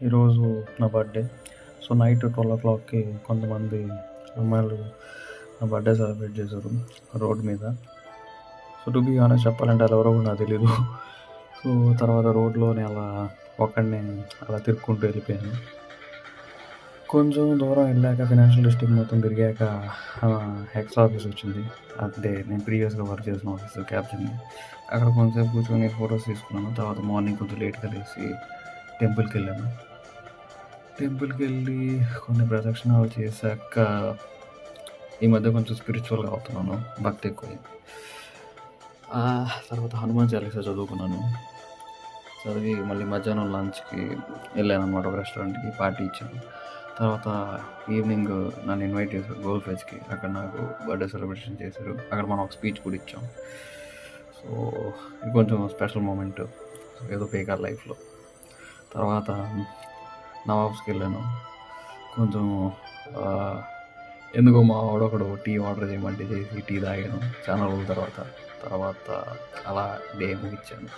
ఈరోజు నా birthday. So, night 12:00కి కొంతమంది అమ్మాయిలు నా బర్త్‌డే సెలబ్రేట్ చేశారు రోడ్ మీద. సో, టు బీ హానెస్ట్ చెప్పాలంటే ఆళ్ళెవరో కూడా నాకు తెలీదు. సో, తర్వాత రోడ్‌లోనే అలా ఒక్కడినే అలా తిరుక్కుంటూ వెళ్ళిపోయాను. కొంచెం దూరం వెళ్ళాక ఫినాన్షియల్ డిస్ట్రిక్ట్ మొత్తం తిరిగాక ఎక్స్ ఆఫీస్ వచ్చింది. అంటే నేను ప్రీవియస్‌గా వర్క్ చేసిన ఆఫీసు క్యాప్‌జెమిని. అక్కడ కొంతసేపు కూర్చొని ఫోటోస్ తీసుకున్నాను. తర్వాత మార్నింగ్ కొంచెం లేట్‌గా లేసి టెంపుల్‌కెళ్ళాను. టెంపుల్‌కెళ్ళి కొన్ని ప్రదక్షిణాలు చేశాక ఈ మధ్య కొంచెం స్పిరిచువల్‌గా అవుతున్నాను. భక్తి ఎక్కువైంది. తర్వాత హనుమాన్ చాలీసా చదువుకున్నాను. చదివి మళ్ళీ మధ్యాహ్నం లంచ్‌కి వెళ్ళాననమాట ఒక రెస్టారెంట్‌కి. పార్టీ ఇచ్చాను. తర్వాత ఈవినింగ్ నన్ను ఇన్వైట్ చేశారు గోల్ ఫెస్ట్‌కి. అక్కడ నాకు బర్త్‌డే సెలబ్రేషన్ చేశారు. అక్కడ మనం ఒక స్పీచ్ కూడా ఇచ్చాం. సో, ఇది కొంచెం స్పెషల్ మూమెంట్ ఏదో బేకార్ లైఫ్‌లో. తర్వాత నవాబ్స్‌కెళ్ళాను. కొంచెం ఆహ్, ఎందుకో మా వాడొకడు టీ ఆర్డర్ చేయమంటే చేసి టీ తాగాను చాలా రోజుల తర్వాత. తర్వాత అలా డే ముగిచ్చాను.